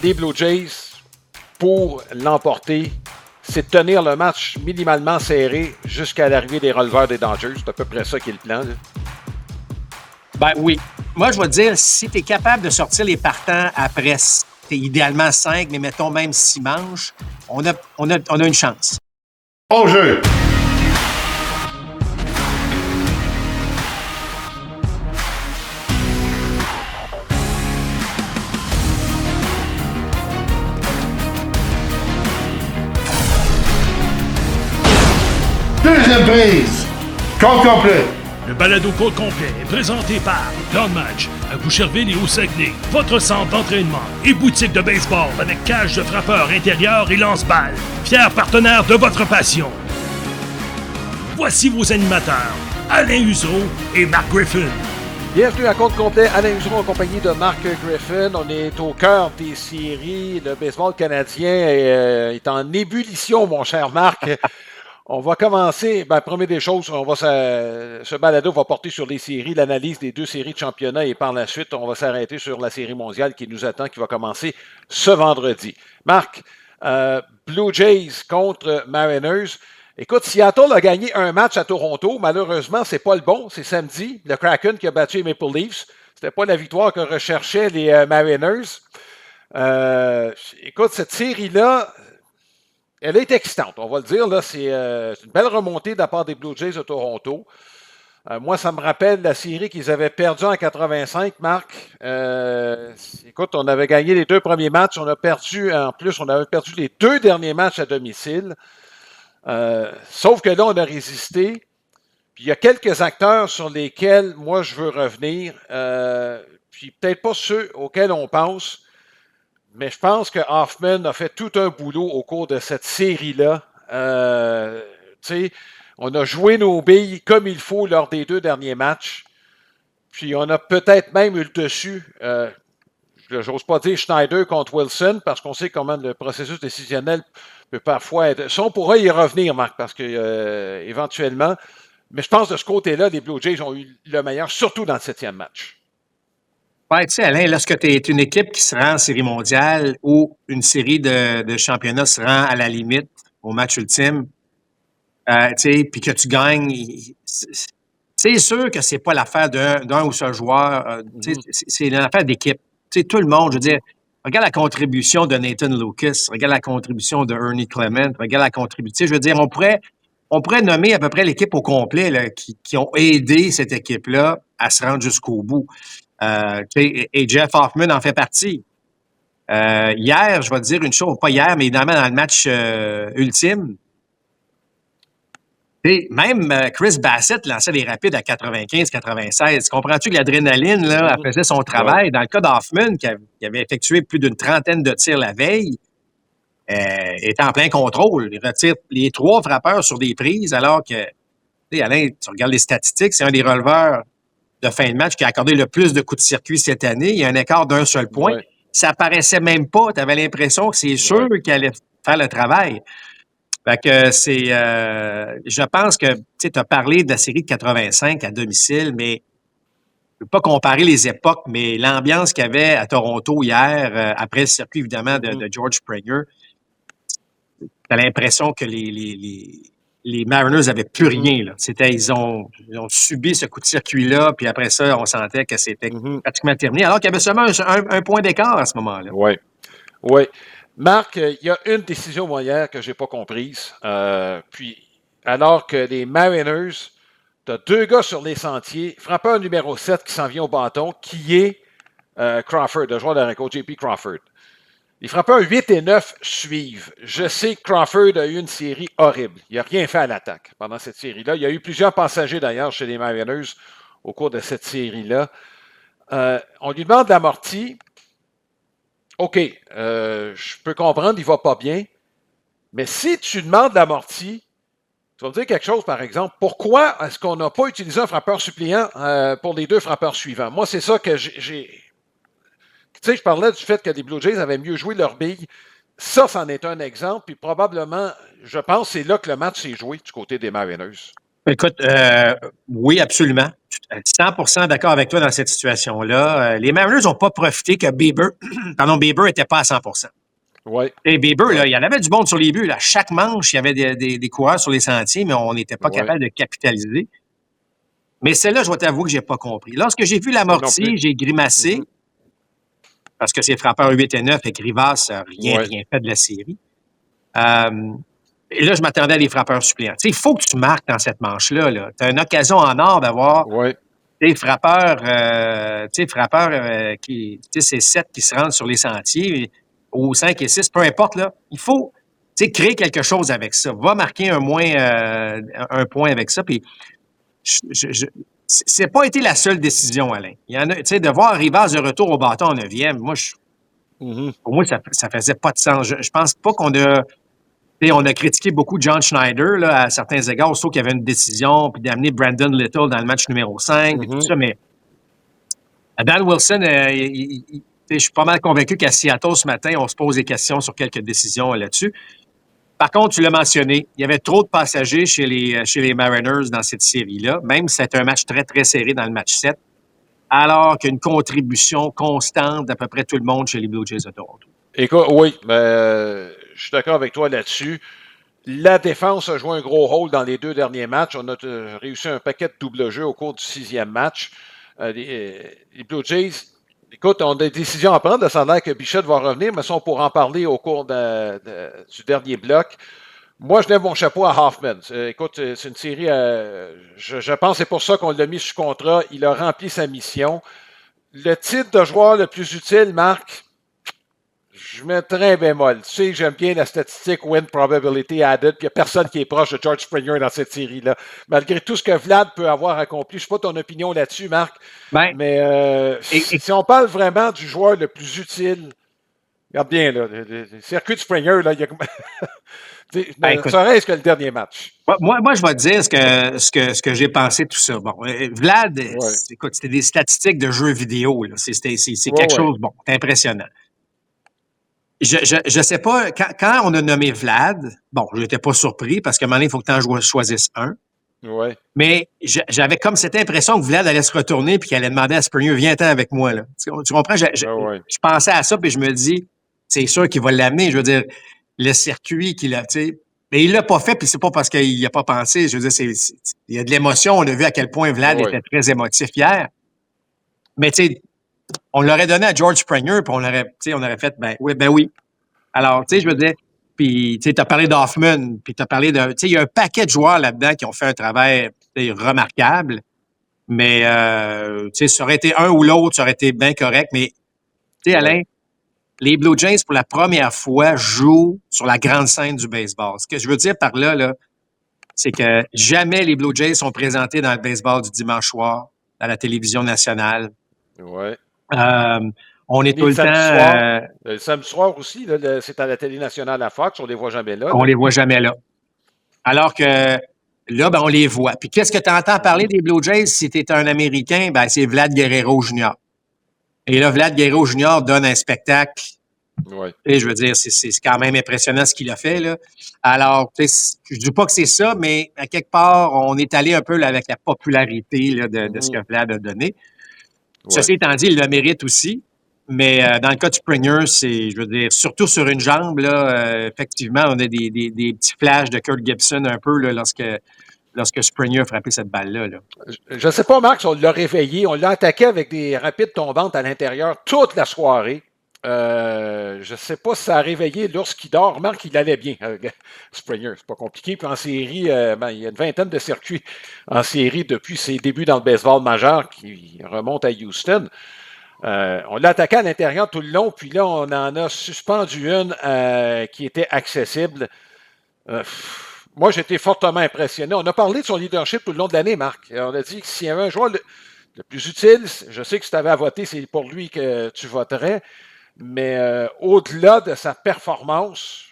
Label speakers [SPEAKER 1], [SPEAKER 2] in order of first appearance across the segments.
[SPEAKER 1] les Blue Jays, pour l'emporter, c'est de tenir le match minimalement serré jusqu'à l'arrivée des releveurs des Dodgers. C'est à peu près ça qui est le plan. Là.
[SPEAKER 2] Ben oui. Moi, je vais te dire, si tu es capable de sortir les partants après, idéalement 5, mais mettons même 6 manches, on a une chance.
[SPEAKER 3] Au jeu! Deuxième prise! Compte complet!
[SPEAKER 4] Le balado Côte complet est présenté par Grand Match à Boucherville et au Saguenay, votre centre d'entraînement et boutique de baseball avec cage de frappeur intérieur et lance-balles. Fier partenaire de votre passion. Voici vos animateurs, Alain Huseau et Mark Griffin.
[SPEAKER 1] Bienvenue à Compte complet, Alain Huseau en compagnie de Mark Griffin. On est au cœur des séries. Le baseball canadien est en ébullition, mon cher Marc. On va commencer, première des choses, ce balado va porter sur les séries, l'analyse des 2 séries de championnat et par la suite, on va s'arrêter sur la série mondiale qui nous attend, qui va commencer ce vendredi. Marc, Blue Jays contre Mariners. Écoute, Seattle a gagné un match à Toronto. Malheureusement, c'est pas le bon. C'est samedi. Le Kraken qui a battu les Maple Leafs. C'était pas la victoire que recherchaient les Mariners. Écoute, cette série-là, elle est excitante, on va le dire. Là, c'est une belle remontée de la part des Blue Jays de Toronto. Moi, ça me rappelle la série qu'ils avaient perdue en 85, Marc. Écoute, on avait gagné les 2 premiers matchs. On avait perdu les 2 derniers matchs à domicile. Sauf que là, on a résisté. Puis il y a quelques acteurs sur lesquels, moi, je veux revenir. Puis peut-être pas ceux auxquels on pense. Mais je pense que Hoffman a fait tout un boulot au cours de cette série-là. On a joué nos billes comme il faut lors des 2 derniers matchs. Puis on a peut-être même eu le dessus. J'ose pas dire Schneider contre Wilson parce qu'on sait comment le processus décisionnel peut parfois être. Ça, on pourra y revenir, Marc, parce que éventuellement. Mais je pense que de ce côté-là, les Blue Jays ont eu le meilleur, surtout dans le 7e match.
[SPEAKER 2] Ouais, tu sais, Alain, lorsque tu es une équipe qui se rend en série mondiale ou une série de championnats se rend à la limite au match ultime, tu sais, puis que tu gagnes, c'est sûr que c'est pas l'affaire d'un ou seul joueur. C'est une affaire d'équipe. Tu sais, tout le monde, je veux dire, regarde la contribution de Nathan Lucas, regarde la contribution de Ernie Clement, regarde la contribution. Tu sais, je veux dire, on pourrait nommer à peu près l'équipe au complet là, qui ont aidé cette équipe-là à se rendre jusqu'au bout. Et Jeff Hoffman en fait partie. Hier, je vais te dire une chose, pas hier, mais évidemment dans le match ultime, même Chris Bassett lançait des rapides à 95-96. Comprends-tu que l'adrénaline, là, elle faisait son travail? Ouais. Dans le cas d'Hoffman, qui avait effectué plus d'une 30aine de tirs la veille, était en plein contrôle. Il retire les 3 frappeurs sur des prises, alors que, Alain, tu regardes les statistiques, c'est un des releveurs de fin de match qui a accordé le plus de coups de circuit cette année. Il y a un écart d'1 seul point. Ouais. Ça paraissait même pas. Tu avais l'impression que c'est sûr qu'il allait faire le travail. Fait que c'est... je pense que, tu as parlé de la série de 85 à domicile, mais je ne veux pas comparer les époques, mais l'ambiance qu'il y avait à Toronto hier, après le circuit, évidemment, de George Springer, tu as l'impression que les Mariners n'avaient plus rien. Là. Ils ont subi ce coup de circuit-là, puis après ça, on sentait que c'était pratiquement terminé, alors qu'il y avait seulement un point d'écart à ce moment-là.
[SPEAKER 1] Oui. Oui. Marc, il y a une décision hier que je n'ai pas comprise. Puis, alors que les Mariners, tu as 2 gars sur les sentiers, frappeur numéro 7 qui s'en vient au bâton, qui est Crawford, le joueur de rencontre, JP Crawford. Les frappeurs 8 et 9 suivent. Je sais que Crawford a eu une série horrible. Il n'a rien fait à l'attaque pendant cette série-là. Il y a eu plusieurs passagers d'ailleurs chez les Mariners au cours de cette série-là. On lui demande l'amorti. OK, je peux comprendre, il ne va pas bien. Mais si tu demandes l'amorti, tu vas me dire quelque chose, par exemple. Pourquoi est-ce qu'on n'a pas utilisé un frappeur suppléant pour les 2 frappeurs suivants? Moi, c'est ça que j'ai... Tu sais, je parlais du fait que les Blue Jays avaient mieux joué leur bille. Ça en est un exemple. Puis probablement, je pense que c'est là que le match s'est joué du côté des Mariners.
[SPEAKER 2] Écoute, oui, absolument. 100% d'accord avec toi dans cette situation-là. Les Mariners n'ont pas profité que Bieber n'était pas à 100%.
[SPEAKER 1] Oui.
[SPEAKER 2] Et Bieber,
[SPEAKER 1] Ouais.
[SPEAKER 2] là, il y en avait du monde sur les buts. Là. Chaque manche, il y avait des coureurs sur les sentiers, mais on n'était pas
[SPEAKER 1] Ouais.
[SPEAKER 2] capable de capitaliser. Mais celle-là, je dois t'avouer que j'ai pas compris. Lorsque j'ai vu
[SPEAKER 1] Moi non
[SPEAKER 2] l'amorti,
[SPEAKER 1] plus.
[SPEAKER 2] j'ai grimacé
[SPEAKER 1] Mhm.
[SPEAKER 2] parce que c'est frappeur 8 et 9 et que Rivas n'a rien
[SPEAKER 1] Ouais.
[SPEAKER 2] fait de la série. Et là, je m'attendais à des frappeurs suppléants. Tu sais, il faut que tu marques dans cette manche-là. Là. Tu as une occasion en or d'avoir
[SPEAKER 1] Ouais.
[SPEAKER 2] des frappeurs, qui, tu sais, c'est 7 qui se rendent sur les sentiers, ou 5 et 6, peu importe, là. Il faut, tu sais, créer quelque chose avec ça. Va marquer un point avec ça. Puis, c'est pas été la seule décision, Alain. Il y en a, tu sais, de voir Rivas de retour au bâton en 9e,
[SPEAKER 1] Mhm.
[SPEAKER 2] pour moi, ça faisait pas de sens. Je pense pas qu'on a, tu sais, on a critiqué beaucoup John Schneider, là, à certains égards, sauf qu'il y avait une décision, puis d'amener Brandon Little dans le match numéro 5, et tout
[SPEAKER 1] Mhm.
[SPEAKER 2] ça, mais Dan Wilson, je suis pas mal convaincu qu'à Seattle ce matin, on se pose des questions sur quelques décisions là-dessus. Par contre, tu l'as mentionné, il y avait trop de passagers chez les Mariners dans cette série-là, même si c'était un match très, très serré dans le match 7, alors qu'une contribution constante d'à peu près tout le monde chez les Blue Jays de Toronto.
[SPEAKER 1] Écoute, oui, je suis d'accord avec toi là-dessus. La défense a joué un gros rôle dans les 2 derniers matchs. On a réussi un paquet de double jeux au cours du 6e match. Les Blue Jays, écoute, on a des décisions à prendre. Ça a l'air que Bichette va revenir, mais ça, on pourra en parler au cours du dernier bloc. Moi, je lève mon chapeau à Hoffman. Écoute, c'est une série, je pense que c'est pour ça qu'on l'a mis sous contrat. Il a rempli sa mission. Le titre de joueur le plus utile, Marc, je mettrais un bémol. Tu sais, j'aime bien la statistique win probability added, puis il n'y a personne qui est proche de George Springer dans cette série-là. Malgré tout ce que Vlad peut avoir accompli, je ne sais pas ton opinion là-dessus, Marc,
[SPEAKER 2] Ben,
[SPEAKER 1] mais si on parle vraiment du joueur le plus utile, regarde bien, là, le circuit de Springer, là, il y a
[SPEAKER 2] ben,
[SPEAKER 1] ne
[SPEAKER 2] écoute,
[SPEAKER 1] serait-ce que le dernier match.
[SPEAKER 2] moi, je vais te dire ce que j'ai pensé de tout ça. Bon, Vlad,
[SPEAKER 1] Ouais.
[SPEAKER 2] écoute, c'était des statistiques de jeux vidéo. Là. C'est
[SPEAKER 1] Ouais,
[SPEAKER 2] quelque
[SPEAKER 1] ouais.
[SPEAKER 2] chose, bon, impressionnant. Je sais pas, quand on a nommé Vlad, bon, je n'étais pas surpris parce qu'à un moment donné, il faut que tu en choisisses un.
[SPEAKER 1] Ouais.
[SPEAKER 2] Mais j'avais comme cette impression que Vlad allait se retourner puis qu'il allait demander à Springer, viens-t'en avec moi. Là. Tu comprends?
[SPEAKER 1] Ouais, ouais.
[SPEAKER 2] Je pensais à ça puis je me dis, c'est sûr qu'il va l'amener. Je veux dire, le circuit qu'il a, tu sais. Mais il l'a pas fait puis c'est pas parce qu'il n'y a pas pensé. Je veux dire, il y a de l'émotion. On a vu à quel point Vlad
[SPEAKER 1] Ouais.
[SPEAKER 2] était très émotif hier. Mais tu sais, on l'aurait donné à George Springer puis on aurait fait, ben oui. Alors, tu sais, je veux dire, puis tu as parlé d'Hoffman, puis tu as parlé de, tu sais, il y a un paquet de joueurs là-dedans qui ont fait un travail remarquable, mais, tu sais, ça aurait été un ou l'autre, ça aurait été bien correct, mais, tu sais,
[SPEAKER 1] Ouais.
[SPEAKER 2] Alain, les Blue Jays, pour la première fois, jouent sur la grande scène du baseball. Ce que je veux dire par là, c'est que jamais les Blue Jays sont présentés dans le baseball du dimanche soir, à la télévision nationale.
[SPEAKER 1] Ouais.
[SPEAKER 2] Euh, on est
[SPEAKER 1] Ni
[SPEAKER 2] tout
[SPEAKER 1] le
[SPEAKER 2] le temps,
[SPEAKER 1] samedi soir. Le samedi soir aussi, là, c'est à la télé nationale à Fox, on ne les voit jamais là.
[SPEAKER 2] on
[SPEAKER 1] Là.
[SPEAKER 2] les voit jamais là. Alors que là, ben, on les voit. Puis qu'est-ce que tu entends parler des Blue Jays si tu es un Américain? Ben, c'est Vlad Guerrero Jr. Et là, Vlad Guerrero Jr. donne un spectacle.
[SPEAKER 1] Ouais.
[SPEAKER 2] Et je veux dire, c'est quand même impressionnant ce qu'il a fait. Là. Alors, je ne dis pas que c'est ça, mais à quelque part, on est allé un peu là, avec la popularité là, de ce que Vlad a donné.
[SPEAKER 1] Ouais.
[SPEAKER 2] Ceci étant dit, il le mérite aussi. Mais dans le cas de Springer, je veux dire, surtout sur une jambe, là, effectivement, on a des petits flashs de Kurt Gibson un peu là, lorsque Springer a frappé cette balle-là. Là.
[SPEAKER 1] Je ne sais pas, Max, on l'a réveillé. On l'a attaqué avec des rapides tombantes à l'intérieur toute la soirée. Je ne sais pas si ça a réveillé lorsqu'il dort. Remarque qu'il allait bien, Springer. C'est pas compliqué. Puis en série, il y a une vingtaine de circuits en série depuis ses débuts dans le baseball majeur qui remonte à Houston. On l'a attaqué à l'intérieur tout le long, puis là, on en a suspendu une qui était accessible. Moi, j'ai été fortement impressionné. On a parlé de son leadership tout le long de l'année, Marc. On a dit que s'il y avait un joueur le plus utile, je sais que si tu avais à voter, c'est pour lui que tu voterais, mais au-delà de sa performance,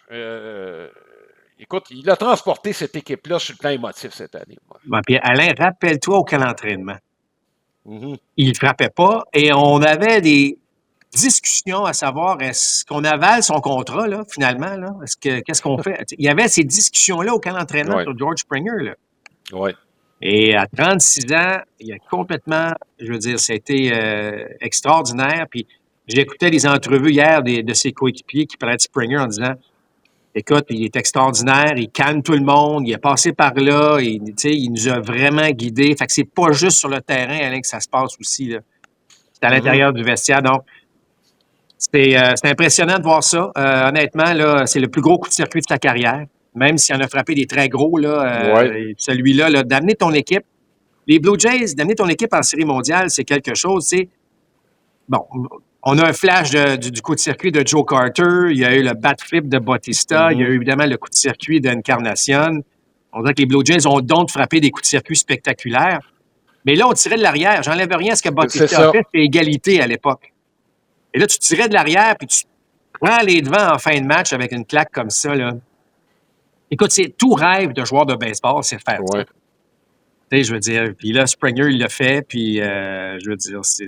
[SPEAKER 1] écoute, il a transporté cette équipe-là sur le plan émotif cette année.
[SPEAKER 2] Bon, puis Alain, rappelle-toi au camp d'entraînement.
[SPEAKER 1] Mm-hmm.
[SPEAKER 2] Il ne frappait pas et on avait des discussions à savoir est-ce qu'on avale son contrat, là, finalement, là? Qu'est-ce qu'on fait? Il y avait ces discussions-là au camp d'entraînement
[SPEAKER 1] Ouais.
[SPEAKER 2] sur George Springer, là.
[SPEAKER 1] Ouais.
[SPEAKER 2] Et à 36 ans, il a complètement, je veux dire, ça a été extraordinaire. Puis j'écoutais les entrevues hier de ses coéquipiers qui parlaient de Springer en disant, écoute, il est extraordinaire, il calme tout le monde, il est passé par là, et, il nous a vraiment guidés. Fait que c'est pas juste sur le terrain, Alain, que ça se passe aussi, là. C'est à l'intérieur du vestiaire. Donc, c'est impressionnant de voir ça. Honnêtement, là, c'est le plus gros coup de circuit de sa carrière. Même s'il en a frappé des très gros, là, celui-là, là, d'amener ton équipe. Les Blue Jays, d'amener ton équipe en série mondiale, c'est quelque chose. Bon, on a un flash du coup de circuit de Joe Carter. Il y a eu le bat flip de Bautista. Il y a eu évidemment le coup de circuit d'Encarnacion. On dirait que les Blue Jays ont le don de frapper des coups de circuit spectaculaires. Mais là, on tirait de l'arrière. J'enlève rien à ce que Bautista a fait. C'était égalité à l'époque. Et là, tu tirais de l'arrière, puis tu prends les devants en fin de match avec une claque comme ça, là. Écoute, c'est tout rêve de joueur de baseball, c'est faire ça. Tu sais, je veux dire, puis là, Springer, il l'a fait, puis je veux dire, c'est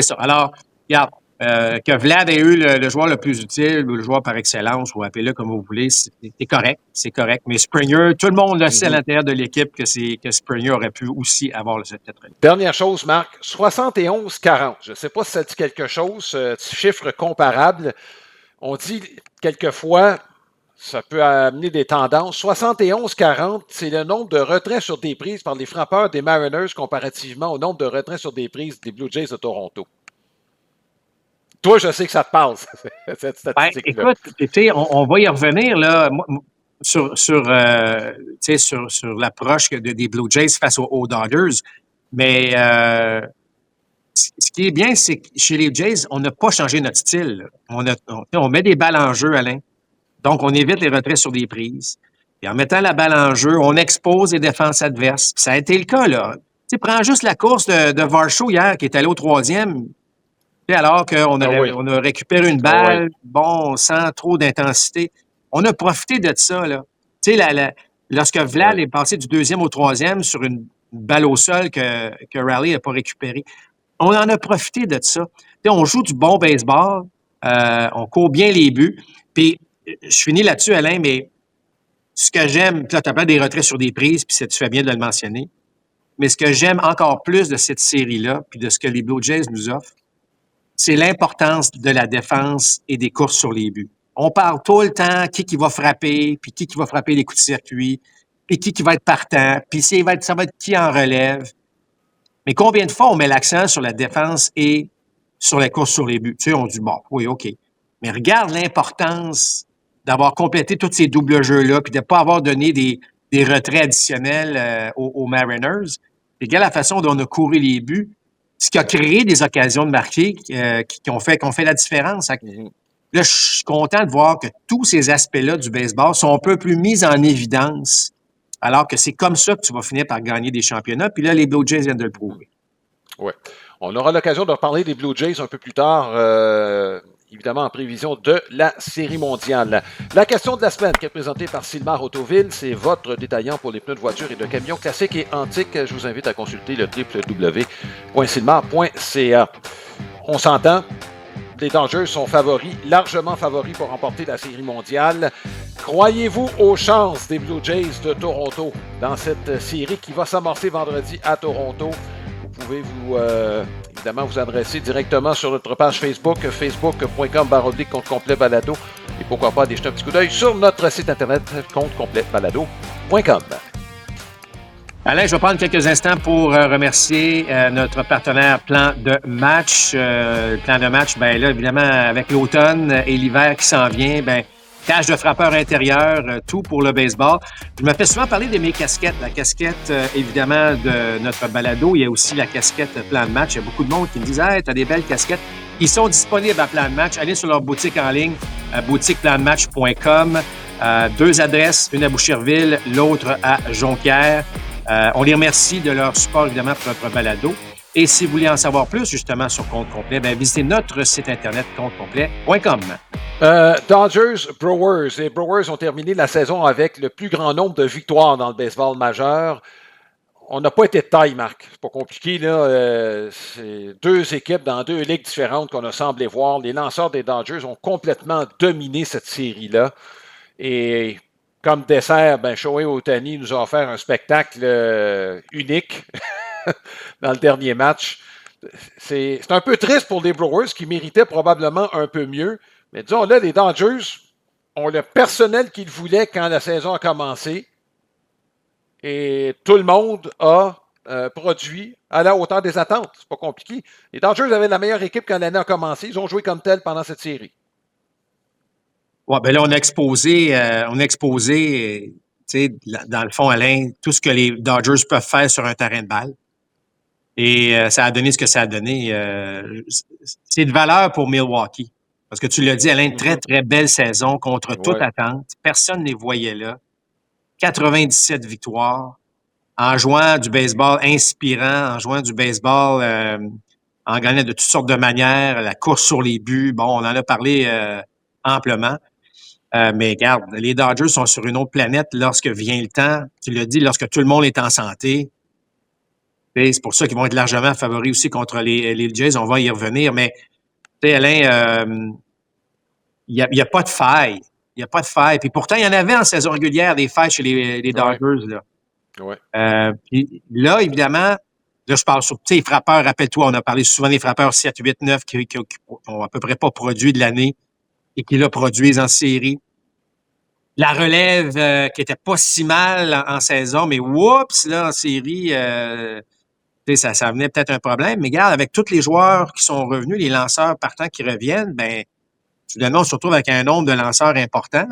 [SPEAKER 2] ça. Alors, regarde, que Vlad ait eu le joueur le plus utile, ou le joueur par excellence, ou appelez-le comme vous voulez, c'est correct, c'est correct. Mais Springer, tout le monde le sait à l'intérieur de l'équipe que Springer aurait pu aussi avoir cette lettre.
[SPEAKER 1] Dernière chose, Marc, 71-40. Je ne sais pas si ça dit quelque chose, chiffre comparable. On dit quelquefois, ça peut amener des tendances. 71-40, c'est le nombre de retraits sur des prises par les frappeurs des Mariners comparativement au nombre de retraits sur des prises des Blue Jays de Toronto. Toi, je sais que ça te parle, cette statistique-là.
[SPEAKER 2] Ben, écoute, on va y revenir là, sur l'approche des Blue Jays face aux Dodgers. Mais ce qui est bien, c'est que chez les Jays, on n'a pas changé notre style. On met des balles en jeu, Alain. Donc, on évite les retraits sur des prises. Et en mettant la balle en jeu, on expose les défenses adverses. Puis ça a été le cas, là. Tu sais, prends juste la course de Varsho hier, qui est allé au 3e, alors qu'on on a récupéré une balle, bon, sans trop d'intensité. On a profité de ça, là. Tu sais, lorsque Vlad est passé du 2e au 3e sur une balle au sol que Raleigh n'a pas récupérée, on en a profité de ça. Tu sais, on joue du bon baseball, on court bien les buts, puis je finis là-dessus, Alain, mais ce que j'aime, là, tu as parlé des retraits sur des prises, puis tu fais bien de le mentionner, mais ce que j'aime encore plus de cette série-là, puis de ce que les Blue Jays nous offrent, c'est l'importance de la défense et des courses sur les buts. On parle tout le temps qui va frapper, puis qui va frapper les coups de circuit, puis qui va être partant, puis ça va être qui en relève. Mais combien de fois on met l'accent sur la défense et sur les courses sur les buts? Tu sais, on dit, bon, oui, OK. Mais regarde l'importance d'avoir complété tous ces doubles jeux-là, puis de ne pas avoir donné des retraits additionnels aux Mariners. Regarde la façon dont on a couru les buts, ce qui a créé des occasions de marquer qui ont fait la différence. Là, je suis content de voir que tous ces aspects-là du baseball sont un peu plus mis en évidence, alors que c'est comme ça que tu vas finir par gagner des championnats. Puis là, les Blue Jays viennent de le prouver.
[SPEAKER 1] Oui. On aura l'occasion de reparler des Blue Jays un peu plus tard, évidemment en prévision de la Série mondiale. La question de la semaine qui est présentée par Sylmar Autoville, c'est votre détaillant pour les pneus de voiture et de camions classiques et antiques. Je vous invite à consulter le www.sylmar.ca. On s'entend, les Dodgers sont favoris, largement favoris pour remporter la Série mondiale. Croyez-vous aux chances des Blue Jays de Toronto dans cette série qui va s'amorcer vendredi à Toronto? Vous pouvez évidemment vous adresser directement sur notre page Facebook, facebook.com/compte complet balado, et pourquoi pas aller jeter un petit coup d'œil sur notre site internet compte complet balado.com.
[SPEAKER 2] Alain, je vais prendre quelques instants pour remercier notre partenaire Plan de Match. Plan de Match, bien là, évidemment, avec l'automne et l'hiver qui s'en vient, bien, cage de frappeur intérieur, tout pour le baseball. Je me fais souvent parler de mes casquettes. La casquette, évidemment, de notre balado. Il y a aussi la casquette Plan de Match. Il y a beaucoup de monde qui me disent « Hey, t'as des belles casquettes. » Ils sont disponibles à Plan de Match. Allez sur leur boutique en ligne, boutiqueplandmatch.com. 2 adresses, une à Boucherville, l'autre à Jonquière. On les remercie de leur support, évidemment, pour notre balado. Et si vous voulez en savoir plus, justement, sur Compte Complet, bien, visitez notre site internet comptecomplet.com.
[SPEAKER 1] Dodgers, Brewers. Les Brewers ont terminé la saison avec le plus grand nombre de victoires dans le baseball majeur. On n'a pas été de taille, Marc. C'est pas compliqué, là. C'est 2 équipes dans 2 ligues différentes qu'on a semblé voir. Les lanceurs des Dodgers ont complètement dominé cette série-là. Et comme dessert, ben, Shohei Ohtani nous a offert un spectacle unique dans le dernier match. C'est un peu triste pour les Brewers qui méritaient probablement un peu mieux. Mais disons, là, les Dodgers ont le personnel qu'ils voulaient quand la saison a commencé. Et tout le monde a produit à la hauteur des attentes. C'est pas compliqué. Les Dodgers avaient la meilleure équipe quand l'année a commencé. Ils ont joué comme tel pendant cette série.
[SPEAKER 2] Ouais, ben là, on a exposé, tu sais, dans le fond, Alain, tout ce que les Dodgers peuvent faire sur un terrain de balle. Et ça a donné ce que ça a donné. C'est de valeur pour Milwaukee. Parce que tu l'as dit, Alain, une très, très belle saison contre toute
[SPEAKER 1] Ouais.
[SPEAKER 2] attente. Personne ne les voyait là. 97 victoires. En jouant du baseball inspirant, en jouant du baseball en gagnant de toutes sortes de manières, la course sur les buts. Bon, on en a parlé amplement. Mais regarde, les Dodgers sont sur une autre planète lorsque vient le temps. Tu l'as dit, lorsque tout le monde est en santé. Et c'est pour ça qu'ils vont être largement favoris aussi contre les Jays. On va y revenir. Mais, tu sais, Alain, il n'y a pas de faille. Il n'y a pas de faille. Puis pourtant, il y en avait en saison régulière des failles chez les Dodgers. Là.
[SPEAKER 1] Ouais.
[SPEAKER 2] Puis là, évidemment, là, je parle sur les frappeurs. Rappelle-toi, on a parlé souvent des frappeurs 7, 8, 9 qui n'ont à peu près pas produit de l'année et qui là produisent en série. La relève qui était pas si mal en saison, mais oups, là, en série, ça venait peut-être un problème. Mais regarde, avec tous les joueurs qui sont revenus, les lanceurs partants qui reviennent, ben soudainement, on se retrouve avec un nombre de lanceurs important.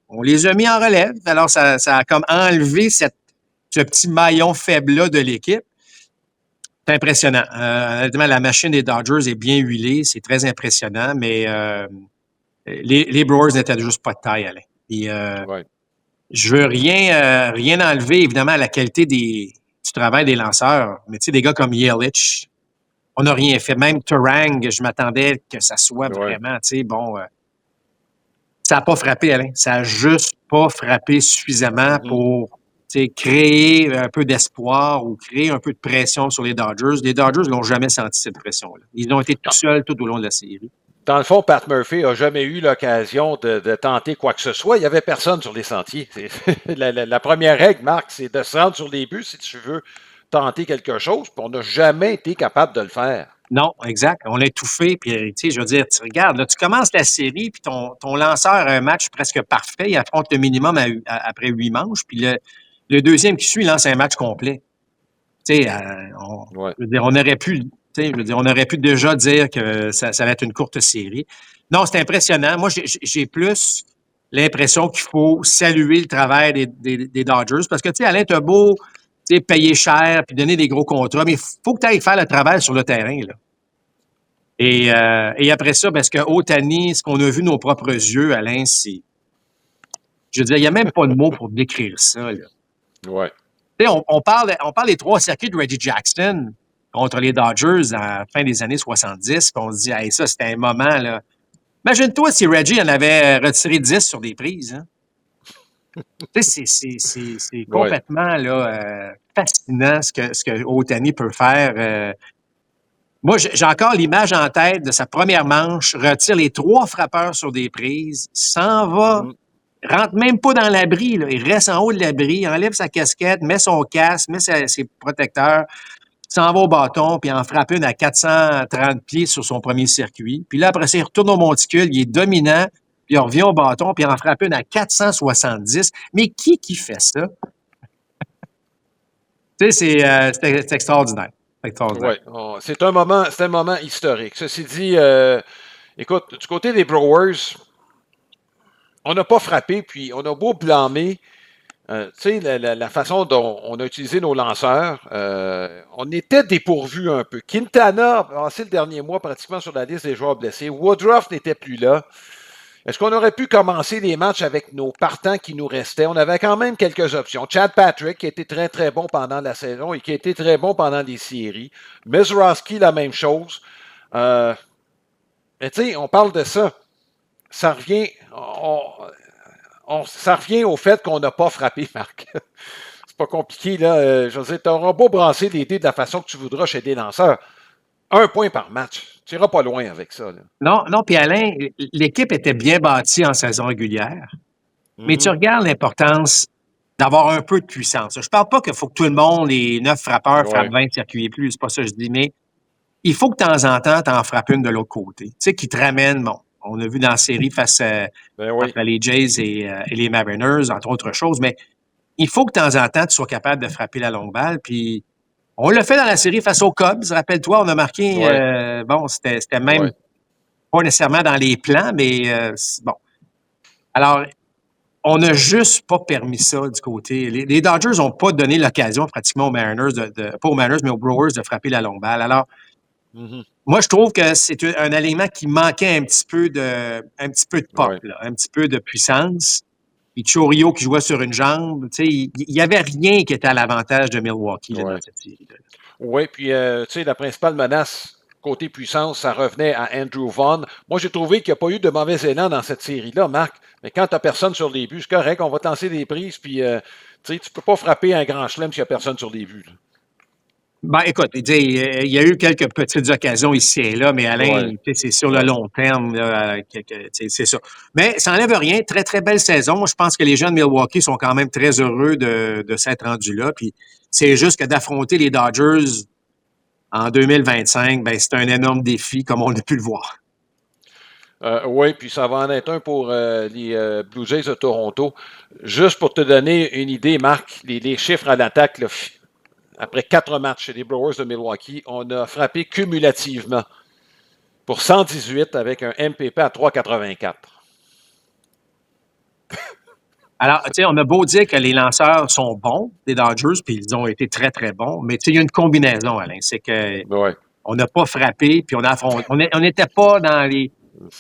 [SPEAKER 2] On les a mis en relève. Alors, ça a comme enlevé ce petit maillon faible-là de l'équipe. C'est impressionnant. Honnêtement, la machine des Dodgers est bien huilée. C'est très impressionnant, mais les Brewers n'étaient juste pas de taille, Alain. Et,
[SPEAKER 1] Ouais.
[SPEAKER 2] je veux rien enlever, évidemment, à la qualité du travail des lanceurs. Mais tu sais, des gars comme Yelich, on n'a rien fait. Même Turang, je m'attendais que ça soit vraiment, tu sais, bon... ça n'a pas frappé, Alain. Ça n'a juste pas frappé suffisamment pour créer un peu d'espoir ou créer un peu de pression sur les Dodgers. Les Dodgers n'ont jamais senti cette pression-là. Ils ont été tout seuls tout au long de la série.
[SPEAKER 1] Dans le fond, Pat Murphy n'a jamais eu l'occasion de tenter quoi que ce soit. Il n'y avait personne sur les sentiers. La première règle, Marc, c'est de se rendre sur les buts si tu veux tenter quelque chose. Puis on n'a jamais été capable de le faire.
[SPEAKER 2] Non, exact. On l'a étouffé. Puis, tu sais, je veux dire, tu regardes, là, tu commences la série, puis ton lanceur a un match presque parfait. Il affronte le minimum après 8 manches. Puis le deuxième qui suit, il lance un match complet. Tu sais, je veux dire, on aurait pu... on aurait pu déjà dire que ça allait être une courte série. Non, c'est impressionnant. Moi, j'ai plus l'impression qu'il faut saluer le travail des Dodgers parce que, tu sais, Alain, t'as beau payer cher puis donner des gros contrats, mais il faut que tu ailles faire le travail sur le terrain, là. Et après ça, parce que Ohtani, ce qu'on a vu de nos propres yeux, Alain, c'est... Je veux dire, il n'y a même pas de mots pour décrire ça, là.
[SPEAKER 1] Ouais.
[SPEAKER 2] Tu sais, on parle des 3 circuits de Reggie Jackson contre les Dodgers à la fin des années 70, puis on se dit, hey, ça, c'était un moment, là. Imagine-toi si Reggie en avait retiré 10 sur des prises, hein. Tu sais, c'est complètement là, fascinant ce que Ohtani peut faire. Moi, j'ai encore l'image en tête de sa première manche, retire les 3 frappeurs sur des prises, s'en va, rentre même pas dans l'abri, là, il reste en haut de l'abri, enlève sa casquette, met son casque, met ses protecteurs, s'en va au bâton, puis en frappe une à 430 pieds sur son premier circuit. Puis là, après ça, il retourne au monticule, il est dominant, puis il revient au bâton, puis il en frappe une à 470. Mais qui fait ça? Tu sais, c'est extraordinaire.
[SPEAKER 1] Ouais. C'est un moment historique. Ceci dit, écoute, du côté des Brewers, on n'a pas frappé, puis on a beau blâmer. Tu sais, la façon dont on a utilisé nos lanceurs, on était dépourvus un peu. Quintana a passé le dernier mois pratiquement sur la liste des joueurs blessés. Woodruff n'était plus là. Est-ce qu'on aurait pu commencer les matchs avec nos partants qui nous restaient? On avait quand même quelques options. Chad Patrick, qui a été très, très bon pendant la saison et qui a été très bon pendant les séries. Mizrachi, la même chose. Mais tu sais, on parle de ça. Ça revient... ça revient au fait qu'on n'a pas frappé, Marc. C'est pas compliqué, là. Je veux dire, tu auras beau brasser les dés de la façon que tu voudras chez des lanceurs. 1 point par match. Tu n'iras pas loin avec ça, là.
[SPEAKER 2] Non, puis Alain, l'équipe était bien bâtie en saison régulière. Mais tu regardes l'importance d'avoir un peu de puissance. Je parle pas qu'il faut que tout le monde, les 9 frappeurs, frappent 20 circuits et plus. C'est pas ça que je dis, mais il faut que de temps en temps, tu en frappes une de l'autre côté. Tu sais, qui te ramène, bon, on a vu dans la série face à les Jays et les Mariners, entre autres choses, mais il faut que de temps en temps, tu sois capable de frapper la longue balle. Puis on l'a fait dans la série face aux Cubs. Rappelle-toi, on a marqué, bon, c'était même pas nécessairement dans les plans, mais bon. Alors, on n'a juste pas permis ça du côté. Les Dodgers n'ont pas donné l'occasion pratiquement aux Mariners, pas aux Mariners, mais aux Brewers de frapper la longue balle. Alors, moi, je trouve que c'est un alignement qui manquait un petit peu de pop, là, un petit peu de puissance. Puis Chourio qui jouait sur une jambe, tu sais, il n'y avait rien qui était à l'avantage de Milwaukee là, dans cette série-là.
[SPEAKER 1] Oui, puis, tu sais, la principale menace côté puissance, ça revenait à Andrew Vaughn. Moi, j'ai trouvé qu'il n'y a pas eu de mauvais élan dans cette série-là, Marc. Mais quand tu n'as personne sur les buts, c'est correct, on va lancer des prises, puis, tu sais, tu peux pas frapper un grand chelem s'il n'y a personne sur les buts. Là.
[SPEAKER 2] Ben, écoute, il y a eu quelques petites occasions ici et là, mais Alain, c'est sur le long terme, là, c'est ça. Mais ça n'enlève rien. Très, très belle saison. Moi, je pense que les gens de Milwaukee sont quand même très heureux de s'être rendus là. Puis c'est juste que d'affronter les Dodgers en 2025, ben, c'est un énorme défi, comme on a pu le voir.
[SPEAKER 1] Oui, puis ça va en être un pour les Blue Jays de Toronto. Juste pour te donner une idée, Marc, les chiffres à l'attaque, là, après 4 matchs chez les Brewers de Milwaukee, on a frappé cumulativement pour 118 avec un MPP à 3,84.
[SPEAKER 2] Alors, tu sais, on a beau dire que les lanceurs sont bons des Dodgers, puis ils ont été très, très bons, mais tu sais, il y a une combinaison, Alain. C'est que on n'a pas frappé, puis on a affronté. On n'était pas dans les...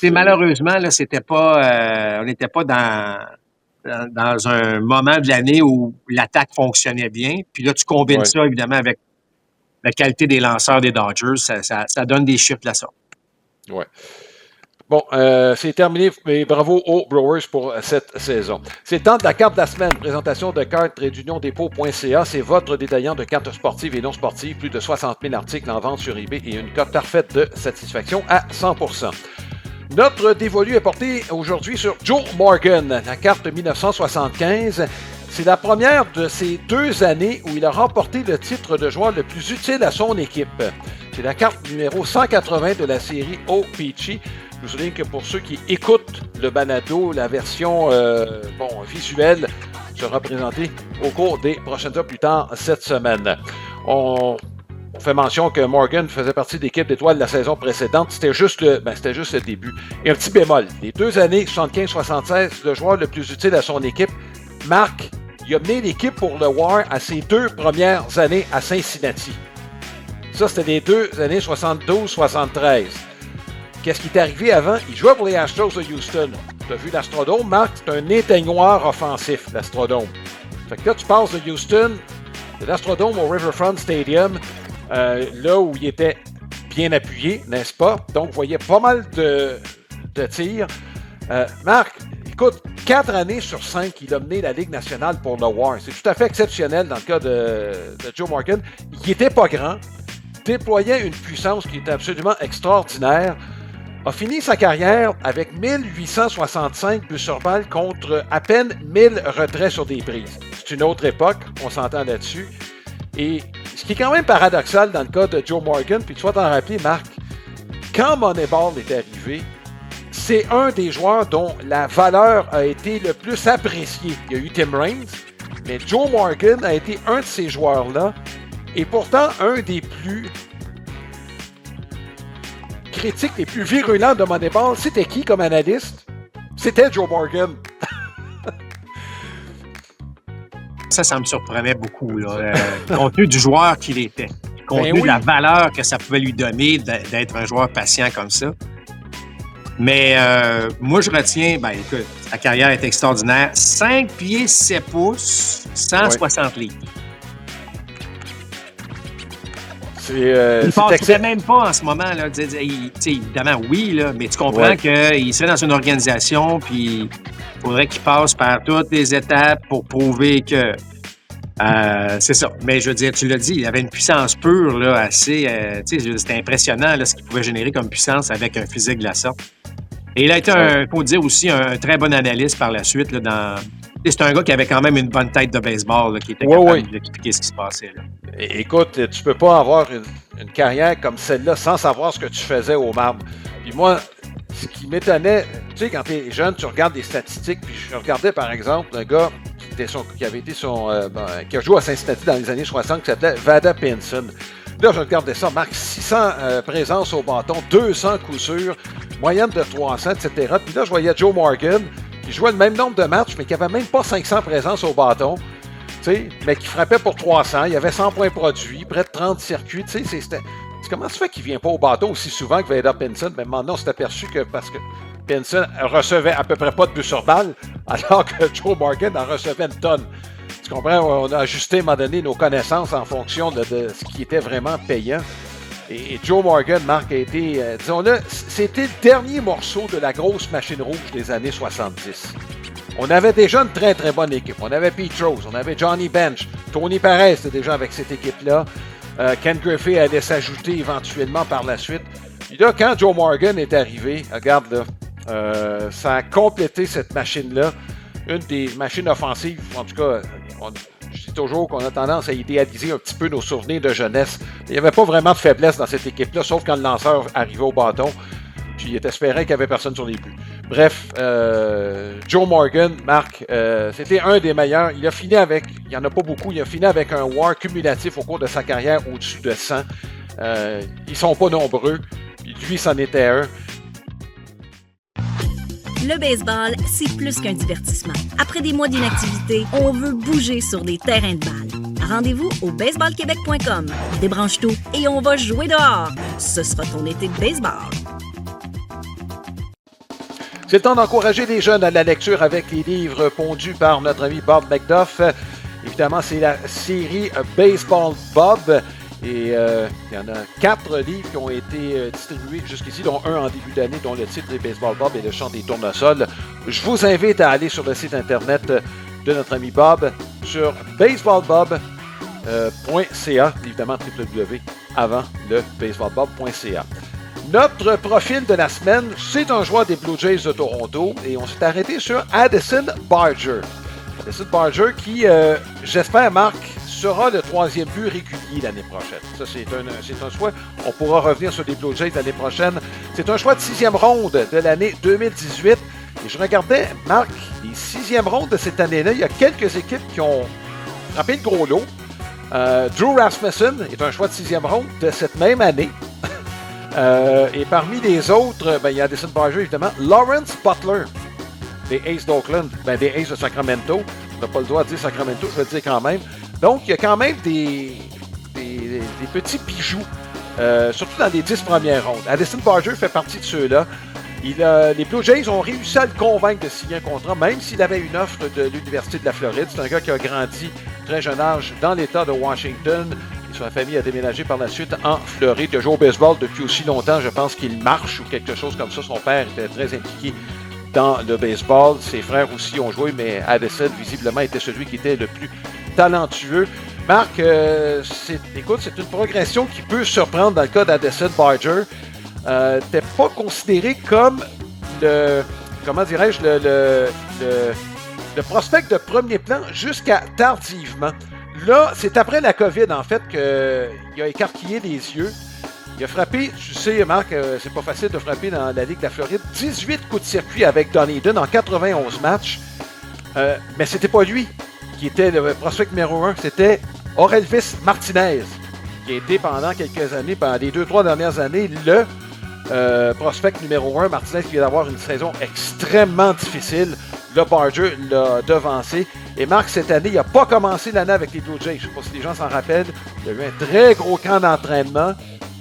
[SPEAKER 2] Malheureusement, là, c'était pas... on n'était pas dans un moment de l'année où l'attaque fonctionnait bien. Puis là, tu combines ça, évidemment, avec la qualité des lanceurs des Dodgers. Ça donne des chiffres de la sorte.
[SPEAKER 1] Oui. Bon, c'est terminé. Mais bravo aux Brewers pour cette saison. C'est le temps de la carte de la semaine. Présentation de cartes tradeunionDepot.ca. C'est votre détaillant de cartes sportives et non sportives. Plus de 60 000 articles en vente sur eBay et une cote parfaite de satisfaction à 100%. Notre dévolu est porté aujourd'hui sur Joe Morgan, la carte 1975. C'est la première de ces 2 années où il a remporté le titre de joueur le plus utile à son équipe. C'est la carte numéro 180 de la série O-Peachy. Je vous souligne que pour ceux qui écoutent le balado, la version visuelle sera présentée au cours des prochaines heures plus tard cette semaine. On fait mention que Morgan faisait partie de l'équipe d'étoiles de la saison précédente. C'était juste le début. Et un petit bémol. Les 2 années 75-76, le joueur le plus utile à son équipe, Marc, il a mené l'équipe pour le WAR à ses 2 premières années à Cincinnati. Ça, c'était les 2 années 72-73. Qu'est-ce qui est arrivé avant? Il jouait pour les Astros de Houston. Tu as vu l'Astrodome, Marc? C'est un éteignoir offensif, l'Astrodome. Fait que là, tu passes de Houston, de l'Astrodome au Riverfront Stadium, là où il était bien appuyé, n'est-ce pas? Donc, vous voyez pas mal de tirs. Marc, écoute, 4 années sur 5, il a mené la Ligue nationale pour le WAR. C'est tout à fait exceptionnel dans le cas de Joe Morgan. Il n'était pas grand, déployait une puissance qui était absolument extraordinaire, a fini sa carrière avec 1865 buts sur balle contre à peine 1000 retraits sur des prises. C'est une autre époque, on s'entend là-dessus. Et ce qui est quand même paradoxal dans le cas de Joe Morgan, puis tu vas t'en rappeler, Marc, quand Moneyball est arrivé, c'est un des joueurs dont la valeur a été le plus appréciée. Il y a eu Tim Raines, mais Joe Morgan a été un de ces joueurs-là, et pourtant un des plus critiques, les plus virulents de Moneyball. C'était qui comme analyste? C'était Joe Morgan.
[SPEAKER 2] Ça me surprenait beaucoup, là. Compte tenu du joueur qu'il était, compte tenu de la valeur que ça pouvait lui donner d'être un joueur patient comme ça. Mais moi, je retiens, écoute, sa carrière est extraordinaire. 5 pieds, 7 pouces, 160 livres.
[SPEAKER 1] Il
[SPEAKER 2] ne passerait même pas en ce moment. Là, évidemment, oui, là, mais tu comprends qu'il serait dans une organisation, puis il faudrait qu'il passe par toutes les étapes pour prouver que c'est ça. Mais je veux dire, tu l'as dit, il avait une puissance pure, là, assez... c'était impressionnant là, ce qu'il pouvait générer comme puissance avec un physique de la sorte. Et il a été, faut dire aussi, un très bon analyste par la suite. Là, c'est un gars qui avait quand même une bonne tête de baseball, là, qui était capable d'expliquer ce qui se passait. Là.
[SPEAKER 1] Écoute, tu peux pas avoir une carrière comme celle-là sans savoir ce que tu faisais au marbre. Puis moi, ce qui m'étonnait, tu sais, quand tu es jeune, tu regardes des statistiques, puis je regardais par exemple un gars qui a joué à Cincinnati dans les années 60, qui s'appelait Vada Pinson. Là, je regardais ça, marque 600 présences au bâton, 200 coups sûrs, moyenne de 300, etc. Puis là, je voyais Joe Morgan, qui jouait le même nombre de matchs, mais qui n'avait même pas 500 présences au bâton, mais qui frappait pour 300. Il y avait 100 points produits, près de 30 circuits. Comment ça fait qu'il ne vient pas au bâton aussi souvent que Vada Pinson? Mais maintenant, on s'est aperçu que parce que Pinson recevait à peu près pas de but sur balle, alors que Joe Morgan en recevait une tonne. Tu comprends? On a ajusté à un moment donné nos connaissances en fonction de ce qui était vraiment payant. Et Joe Morgan, Marc, a été, disons-le, c'était le dernier morceau de la grosse machine rouge des années 70. On avait déjà une très, très bonne équipe. On avait Pete Rose, on avait Johnny Bench, Tony Perez était déjà avec cette équipe-là. Ken Griffey allait s'ajouter éventuellement par la suite. Puis là, quand Joe Morgan est arrivé, regarde là, ça a complété cette machine-là. Une des machines offensives, en tout cas, je dis toujours qu'on a tendance à idéaliser un petit peu nos souvenirs de jeunesse. Il n'y avait pas vraiment de faiblesse dans cette équipe-là, sauf quand le lanceur arrivait au bâton. Puis il espérait qu'il n'y avait personne sur les buts. Bref, Joe Morgan, Marc, c'était un des meilleurs. Il a fini avec, il n'y en a pas beaucoup, il a fini avec un WAR cumulatif au cours de sa carrière au-dessus de 100. Ils ne sont pas nombreux. Lui, c'en était un.
[SPEAKER 5] Le baseball, c'est plus qu'un divertissement. Après des mois d'inactivité, on veut bouger sur des terrains de balle. Rendez-vous au baseballquebec.com. Débranche tout et on va jouer dehors. Ce sera ton été de baseball.
[SPEAKER 1] C'est le temps d'encourager les jeunes à la lecture avec les livres pondus par notre ami Bob McDuff. Évidemment, c'est la série Baseball Bob. Et il y en a 4 livres qui ont été distribués jusqu'ici, dont un en début d'année, dont le titre est Baseball Bob et le chant des tournesols. Je vous invite à aller sur le site internet de notre ami Bob sur baseballbob.ca, évidemment www avant le baseballbob.ca. Notre profil de la semaine, c'est un joueur des Blue Jays de Toronto et on s'est arrêté sur Addison Barger. Addison Barger qui, j'espère, Marc, sera le 3e but régulier l'année prochaine. Ça, c'est un choix. On pourra revenir sur les Blue Jays l'année prochaine. C'est un choix de 6e ronde de l'année 2018. Et je regardais, Marc, les 6e rondes de cette année-là, il y a quelques équipes qui ont frappé le gros lot. Drew Rasmussen est un choix de 6e ronde de cette même année. Et parmi les autres, il y a Addison Barger, évidemment. Lawrence Butler, des Aces d'Oakland, des Aces de Sacramento. On n'a pas le droit de dire Sacramento, je vais le dire quand même. Donc, il y a quand même des petits bijoux, surtout dans les 10 premières rondes. Addison Barger fait partie de ceux-là. Les Blue Jays ont réussi à le convaincre de signer un contrat, même s'il avait une offre de l'Université de la Floride. C'est un gars qui a grandi très jeune âge dans l'État de Washington. Et sa famille a déménagé par la suite en Floride. Il a joué au baseball depuis aussi longtemps, je pense qu'il marche ou quelque chose comme ça. Son père était très impliqué dans le baseball. Ses frères aussi ont joué, mais Addison, visiblement, était celui qui était le plus talentueux. Marc, écoute, c'est une progression qui peut surprendre dans le cas d'Addison Barger. T'es pas considéré comme le prospect de premier plan jusqu'à tardivement. Là, c'est après la COVID, en fait, qu'il a écarquillé les yeux. Il a frappé, tu sais, Marc, c'est pas facile de frapper dans la Ligue de la Floride, 18 coups de circuit avec Dunedin en 91 matchs. Mais c'était pas lui qui était le prospect numéro 1, c'était Orelvis Martinez, qui a été pendant quelques années, pendant les 2-3 dernières années, le prospect numéro 1. Martinez qui vient d'avoir une saison extrêmement difficile. Le Barger l'a devancé. Et Marc, cette année, il n'a pas commencé l'année avec les Blue Jays. Je ne sais pas si les gens s'en rappellent. Il y a eu un très gros camp d'entraînement.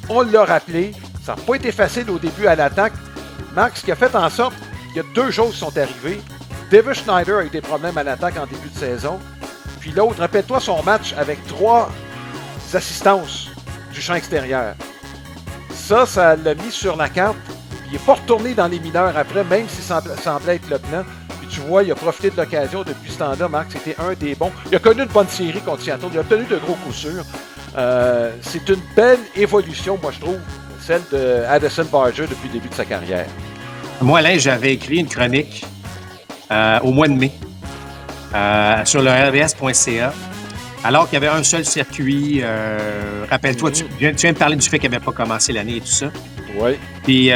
[SPEAKER 1] On l'a rappelé. Ça n'a pas été facile au début à l'attaque. Marc, ce qui a fait en sorte qu'il y a 2 choses qui sont arrivées. David Schneider a eu des problèmes à l'attaque en début de saison. Puis l'autre, rappelle-toi son match avec 3 assistances du champ extérieur. Ça l'a mis sur la carte. Il n'est pas retourné dans les mineurs après, même s'il semblait être le plan. Puis tu vois, il a profité de l'occasion depuis ce temps-là, Marc. C'était un des bons. Il a connu une bonne série contre Seattle. Il a obtenu de gros coups sûrs. C'est une belle évolution, moi, je trouve, celle de Addison Barger depuis le début de sa carrière.
[SPEAKER 2] Moi, Alain, j'avais écrit une chronique au mois de mai sur le RDS.ca, alors qu'il y avait un seul circuit. Rappelle-toi, tu viens de parler du fait qu'il n'avait pas commencé l'année et tout ça.
[SPEAKER 1] Oui.
[SPEAKER 2] Puis,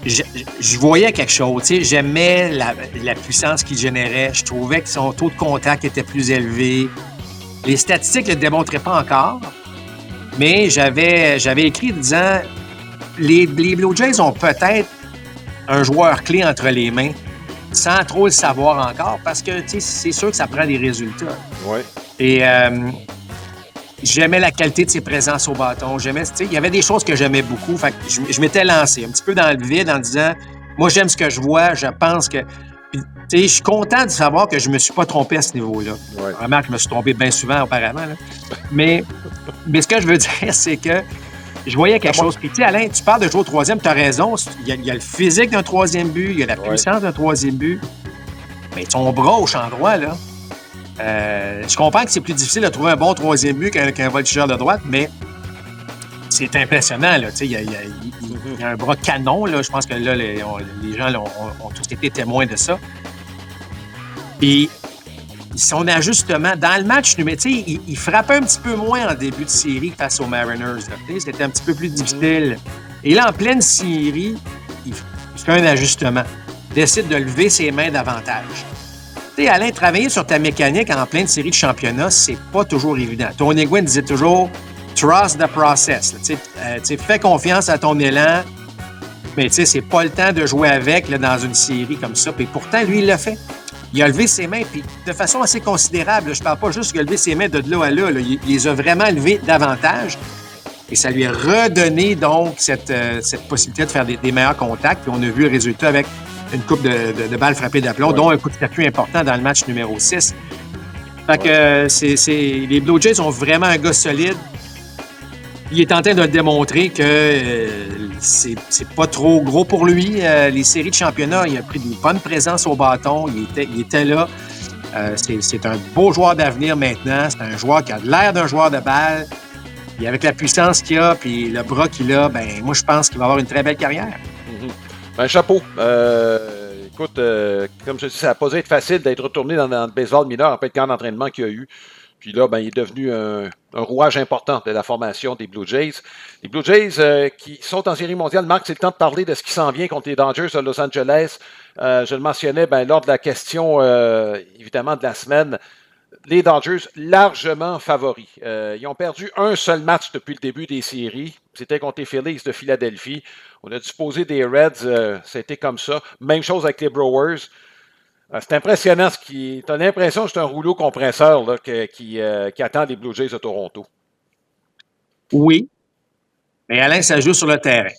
[SPEAKER 2] je voyais quelque chose. Tu sais, j'aimais la puissance qu'il générait. Je trouvais que son taux de contact était plus élevé. Les statistiques ne le démontraient pas encore, mais j'avais écrit disant les Blue Jays ont peut-être un joueur clé entre les mains sans trop le savoir encore parce que c'est sûr que ça prend des résultats.
[SPEAKER 1] Oui.
[SPEAKER 2] Et j'aimais la qualité de ses présences au bâton. Il y avait des choses que j'aimais beaucoup. Fait que je m'étais lancé un petit peu dans le vide en disant moi, j'aime ce que je vois. Je pense que. Je suis content de savoir que je me suis pas trompé à ce niveau-là.
[SPEAKER 1] Ouais.
[SPEAKER 2] Vraiment, je me suis trompé bien souvent auparavant. Là. Mais ce que je veux dire, c'est que je voyais quelque chose. Puis, Alain, tu parles de jouer au troisième, tu as raison. Il y a le physique d'un troisième but, il y a la puissance d'un troisième but. Mais son bras au champ droit, là. Je comprends que c'est plus difficile de trouver un bon troisième but qu'un voltigeur de droite, mais c'est impressionnant. Là. Il y a un bras canon. Là. Je pense que là, les gens là, ont tous été témoins de ça. Et son ajustement, dans le match numéro, il frappait un petit peu moins en début de série face aux Mariners. C'était un petit peu plus difficile. Et là, en pleine série, il fait un ajustement. Il décide de lever ses mains davantage. Alain, travailler sur ta mécanique en pleine série de championnat, c'est pas toujours évident. Tony Gwynn disait toujours « trust the process ». Fais confiance à ton élan, mais c'est pas le temps de jouer avec là, dans une série comme ça. Puis pourtant, lui, il l'a fait. Il a levé ses mains, puis de façon assez considérable. Là, je parle pas juste qu'il a levé ses mains de là à là. Il les a vraiment levées davantage. Et ça lui a redonné, donc, cette possibilité de faire des meilleurs contacts. Puis on a vu le résultat avec une coupe de balles frappées d'aplomb, dont un coup de circuit important dans le match numéro 6. Fait que les Blue Jays ont vraiment un gars solide. Il est en train de démontrer que c'est pas trop gros pour lui. Les séries de championnat, il a pris une bonne présence au bâton. Il était là. C'est un beau joueur d'avenir maintenant. C'est un joueur qui a l'air d'un joueur de balle. Et avec la puissance qu'il a puis le bras qu'il a, ben moi, je pense qu'il va avoir une très belle carrière.
[SPEAKER 1] Mm-hmm. Ben, chapeau. Écoute, comme je dis, ça n'a pas été facile d'être retourné dans le baseball mineur après le camp d'entraînement qu'il y a eu. Puis là, ben, il est devenu un rouage important de la formation des Blue Jays. Les Blue Jays qui sont en série mondiale. Marc, c'est le temps de parler de ce qui s'en vient contre les Dodgers de Los Angeles. Je le mentionnais lors de la question, évidemment, de la semaine. Les Dodgers largement favoris. Ils ont perdu un seul match depuis le début des séries. C'était contre les Phillies de Philadelphie. On a disposé des Reds. C'était comme ça. Même chose avec les Brewers. C'est impressionnant. Tu as l'impression que c'est un rouleau compresseur là, qui attend les Blue Jays de Toronto.
[SPEAKER 2] Oui. Mais Alain, ça joue sur le terrain.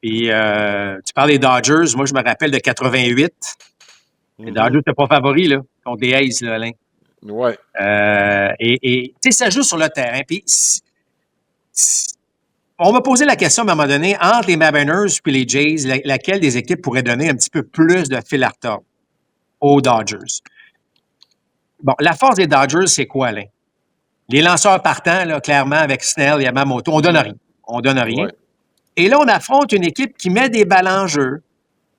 [SPEAKER 2] Puis, tu parles des Dodgers. Moi, je me rappelle de 88. Les Dodgers n'étaient pas favoris là, contre les A's, là, Alain.
[SPEAKER 1] Oui.
[SPEAKER 2] Et tu sais, ça joue sur le terrain. Puis, on m'a posé la question à un moment donné, entre les Mariners et les Jays, laquelle des équipes pourrait donner un petit peu plus de fil à retordre aux Dodgers? Bon, la force des Dodgers, c'est quoi, Alain? Les lanceurs partants, là, clairement, avec Snell et Yamamoto, on donne rien. On donne rien.
[SPEAKER 1] Ouais.
[SPEAKER 2] Et là, on affronte une équipe qui met des balles en jeu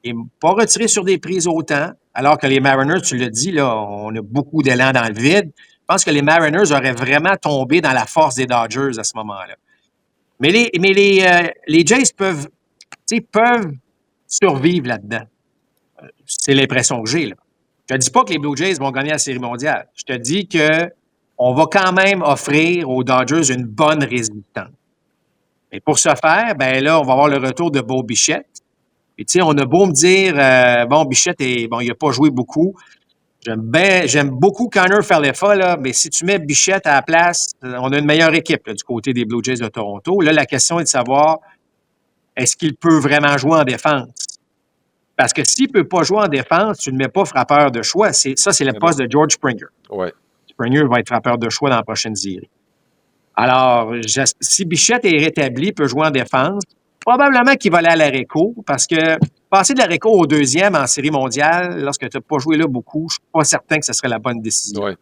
[SPEAKER 2] et pas retirée sur des prises autant, alors que les Mariners, tu l'as dit, là, on a beaucoup d'élan dans le vide. Je pense que les Mariners auraient vraiment tombé dans la force des Dodgers à ce moment-là. Mais les Jays peuvent survivre là-dedans. C'est l'impression que j'ai, là. Je te dis pas que les Blue Jays vont gagner la Série mondiale. Je te dis que on va quand même offrir aux Dodgers une bonne résistance. Et pour ce faire, ben là, on va avoir le retour de Bo Bichette. Et tu sais, on a beau me dire, Bichette, il n'a pas joué beaucoup. J'aime beaucoup Connor Falefa, là, mais si tu mets Bichette à la place, on a une meilleure équipe là, du côté des Blue Jays de Toronto. Là, la question est de savoir, est-ce qu'il peut vraiment jouer en défense? Parce que s'il ne peut pas jouer en défense, tu ne mets pas frappeur de choix. C'est le poste de George Springer.
[SPEAKER 1] Ouais.
[SPEAKER 2] Springer va être frappeur de choix dans la prochaine série. Alors, si Bichette est rétabli, peut jouer en défense, probablement qu'il va aller à l'Areco, parce que passer de l'Areco au deuxième en série mondiale, lorsque tu n'as pas joué là beaucoup, je ne suis pas certain que ce serait la bonne décision.
[SPEAKER 1] Ouais.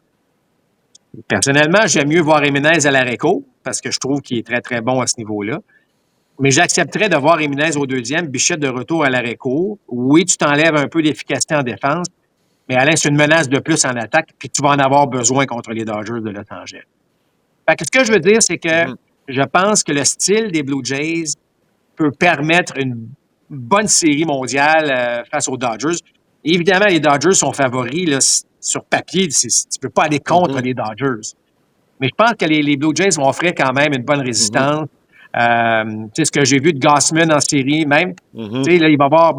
[SPEAKER 2] Personnellement, j'aime mieux voir Jiménez à l'Areco, parce que je trouve qu'il est très, très bon à ce niveau-là. Mais j'accepterais de voir Jiménez au deuxième, Bichette de retour à l'arrêt-court. Oui, tu t'enlèves un peu d'efficacité en défense, mais Alain, c'est une menace de plus en attaque, puis tu vas en avoir besoin contre les Dodgers de Los Angeles. Fait que ce que je veux dire, c'est que je pense que le style des Blue Jays peut permettre une bonne série mondiale face aux Dodgers. Et évidemment, les Dodgers sont favoris là, sur papier. Tu ne peux pas aller contre les Dodgers. Mais je pense que les Blue Jays vont offrir quand même une bonne résistance. Tu sais, ce que j'ai vu de Gausman en série, même, tu sais, là, il va voir,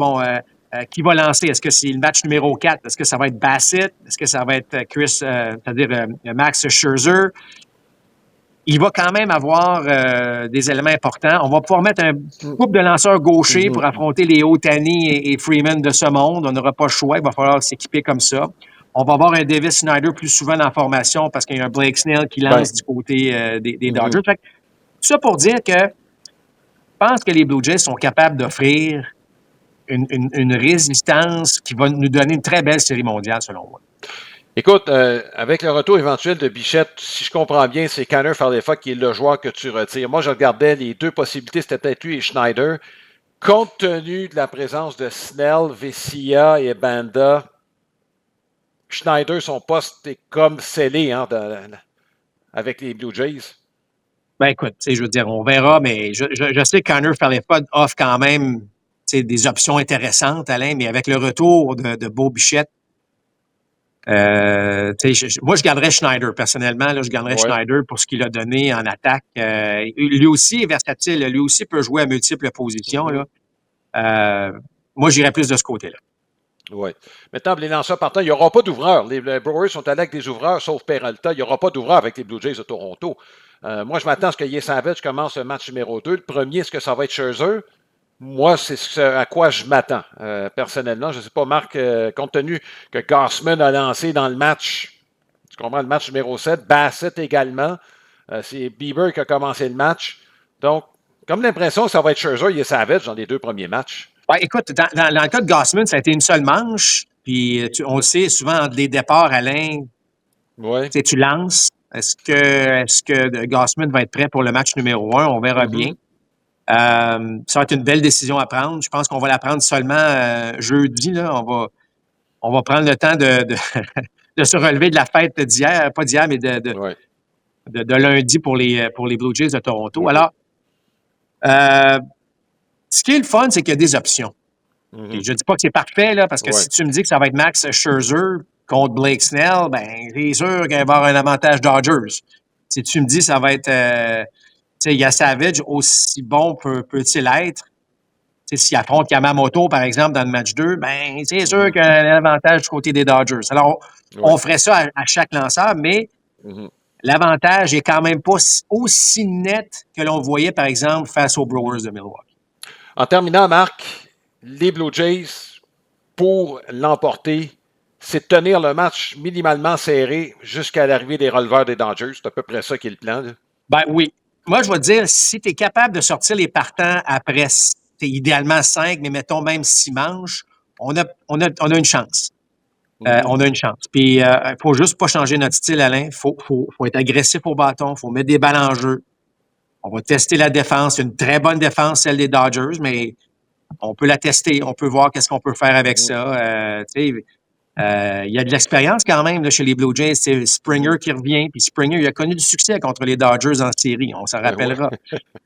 [SPEAKER 2] qui va lancer? Est-ce que c'est le match numéro 4? Est-ce que ça va être Bassett? Est-ce que ça va être Max Scherzer? Il va quand même avoir des éléments importants. On va pouvoir mettre un couple de lanceurs gauchers pour affronter les Ohtani et Freeman de ce monde. On n'aura pas le choix. Il va falloir s'équiper comme ça. On va avoir un Davis Snyder plus souvent dans la formation parce qu'il y a un Blake Snell qui lance du côté des Dodgers. Fait que, tout ça pour dire que je pense que les Blue Jays sont capables d'offrir une résistance qui va nous donner une très belle série mondiale, selon moi.
[SPEAKER 1] Écoute, avec le retour éventuel de Bichette, si je comprends bien, c'est Connor Falefa qui est le joueur que tu retires. Moi, je regardais les deux possibilités, c'était peut-être lui et Schneider. Compte tenu de la présence de Snell, Vesia et Banda, Schneider, son poste est comme scellé avec les Blue Jays.
[SPEAKER 2] Ben écoute, je veux dire, on verra, mais je sais que Connor Falefa offre quand même des options intéressantes, Alain, mais avec le retour de Beau Bichette, moi, je garderais Schneider, personnellement. Là, je garderais Schneider pour ce qu'il a donné en attaque. Lui aussi est versatile. Lui aussi peut jouer à multiples positions. Là. Moi, j'irais plus de ce côté-là.
[SPEAKER 1] Oui. Maintenant, les lanceurs partants, il n'y aura pas d'ouvreurs. Les Brewers sont allés avec des ouvreurs, sauf Peralta. Il n'y aura pas d'ouvreurs avec les Blue Jays de Toronto. Moi, je m'attends à ce que Ye Savage commence le match numéro 2. Le premier, est-ce que ça va être Scherzer? Moi, c'est à quoi je m'attends, personnellement. Je ne sais pas, Marc, compte tenu que Gausman a lancé dans le match, tu comprends, le match numéro 7, Bassett également, c'est Bieber qui a commencé le match. Donc, comme l'impression que ça va être Scherzer et Savage dans les deux premiers matchs.
[SPEAKER 2] Ouais, écoute, dans le cas de Gausman, ça a été une seule manche, puis on le sait, souvent, entre les départs, Alain, tu lances. Est-ce que Gausman va être prêt pour le match numéro 1? On verra bien. Ça va être une belle décision à prendre. Je pense qu'on va la prendre seulement jeudi. Là. On va prendre le temps de se relever de la fête d'hier, pas d'hier, mais de lundi pour les Blue Jays de Toronto. Alors, ce qui est le fun, c'est qu'il y a des options. Et je ne dis pas que c'est parfait, là, parce que si tu me dis que ça va être Max Scherzer contre Blake Snell, ben c'est sûr qu'il va y avoir un avantage Dodgers. Si tu me dis que ça va être... il y a Savage, aussi bon peut-il être. S'il affronte Yamamoto, par exemple, dans le match 2, ben c'est sûr qu'il y a un avantage du côté des Dodgers. Alors, on ferait ça à chaque lanceur, mais l'avantage est quand même pas aussi net que l'on voyait, par exemple, face aux Brewers de Milwaukee.
[SPEAKER 1] En terminant, Marc, les Blue Jays, pour l'emporter, c'est de tenir le match minimalement serré jusqu'à l'arrivée des releveurs des Dodgers. C'est à peu près ça qui est le plan. Là.
[SPEAKER 2] Ben oui. Moi, je vais te dire, si tu es capable de sortir les partants après, idéalement 5, mais mettons même 6 manches, on a une chance. On a une chance. Puis, il faut juste pas changer notre style, Alain. Faut être agressif au bâton. Faut mettre des balles en jeu. On va tester la défense. C'est une très bonne défense, celle des Dodgers, mais on peut la tester. On peut voir qu'est-ce qu'on peut faire avec ça. Il y a de l'expérience quand même là, chez les Blue Jays. C'est Springer qui revient. Puis Springer, il a connu du succès contre les Dodgers en série. On s'en rappellera.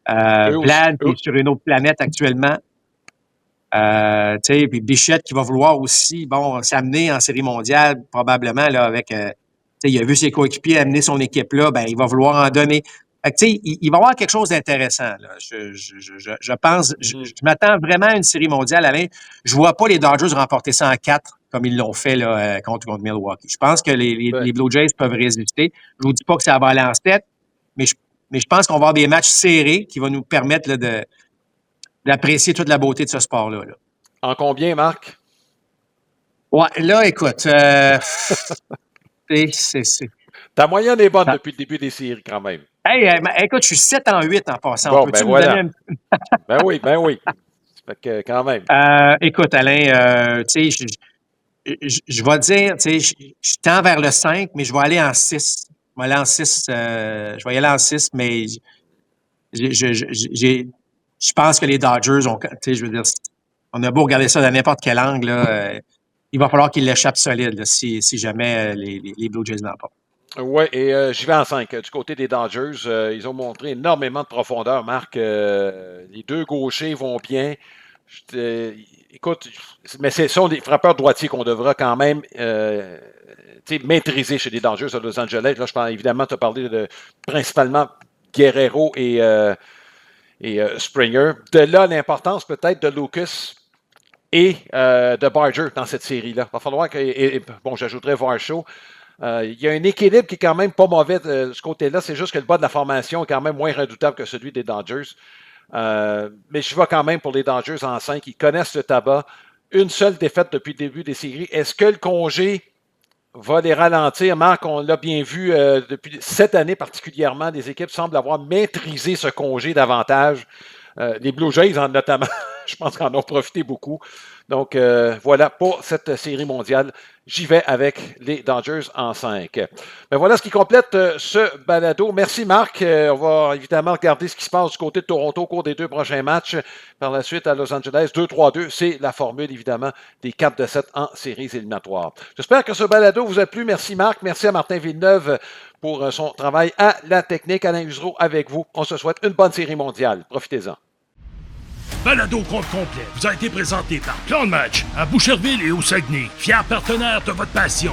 [SPEAKER 2] Vlad qui est sur une autre planète actuellement. Puis Bichette qui va vouloir aussi s'amener en série mondiale, probablement, là, avec il a vu ses coéquipiers amener son équipe là, ben il va vouloir en donner. Fait que, il va y avoir quelque chose d'intéressant. Là. Je pense, je m'attends vraiment à une série mondiale, Alain. Je vois pas les Dodgers remporter ça en 4 comme ils l'ont fait là, contre Milwaukee. Je pense que les Blue Jays peuvent résister. Je vous dis pas que ça va aller en tête, mais je pense qu'on va avoir des matchs serrés qui vont nous permettre là, d'apprécier toute la beauté de ce sport-là. Là.
[SPEAKER 1] En combien, Marc?
[SPEAKER 2] Ouais, là, écoute,
[SPEAKER 1] Ta moyenne est bonne depuis le début des séries, quand même.
[SPEAKER 2] Hey, écoute, je suis 7-8 en passant.
[SPEAKER 1] Bon,
[SPEAKER 2] peux-tu
[SPEAKER 1] me
[SPEAKER 2] donner
[SPEAKER 1] ben oui. Fait que, quand même.
[SPEAKER 2] Écoute, Alain, tu sais, je vais dire, tu sais, je tends vers le 5, mais je vais aller en 6. Je vais y aller en 6, mais je je pense que les Dodgers ont, tu sais, je veux dire, on a beau regarder ça de n'importe quel angle, là, il va falloir qu'ils l'échappent solide là, si jamais les Blue Jays l'emportent.
[SPEAKER 1] Oui, et j'y vais en 5. Du côté des Dodgers, ils ont montré énormément de profondeur, Marc. Les deux gauchers vont bien. Écoute, mais ce sont des frappeurs droitiers qu'on devra quand même maîtriser chez les Dodgers de Los Angeles. Là, je pense, évidemment, tu as parlé de principalement Guerrero et Springer. De là, l'importance peut-être de Lucas et de Barger dans cette série-là. Il va falloir que, bon, j'ajouterais Varsho. Il y a un équilibre qui est quand même pas mauvais de ce côté-là. C'est juste que le bas de la formation est quand même moins redoutable que celui des Dodgers. Mais je vais quand même pour les Dodgers en 5. Ils connaissent le tabac. Une seule défaite depuis le début des séries. Est-ce que le congé va les ralentir? Marc, on l'a bien vu depuis cette année particulièrement. Les équipes semblent avoir maîtrisé ce congé davantage. Les Blue Jays, notamment, je pense qu'en ont profité beaucoup. Donc, voilà pour cette série mondiale. J'y vais avec les Dodgers en 5. Ben voilà ce qui complète ce balado. Merci Marc. On va évidemment regarder ce qui se passe du côté de Toronto au cours des 2 prochains matchs. Par la suite, à Los Angeles, 2-3-2. C'est la formule, évidemment, des 4-7 en séries éliminatoires. J'espère que ce balado vous a plu. Merci Marc. Merci à Martin Villeneuve pour son travail à la technique. Alain Usereau avec vous. On se souhaite une bonne série mondiale. Profitez-en.
[SPEAKER 4] Balado compte complet vous a été présenté par Plan de Match à Boucherville et au Saguenay, fiers partenaires de votre passion.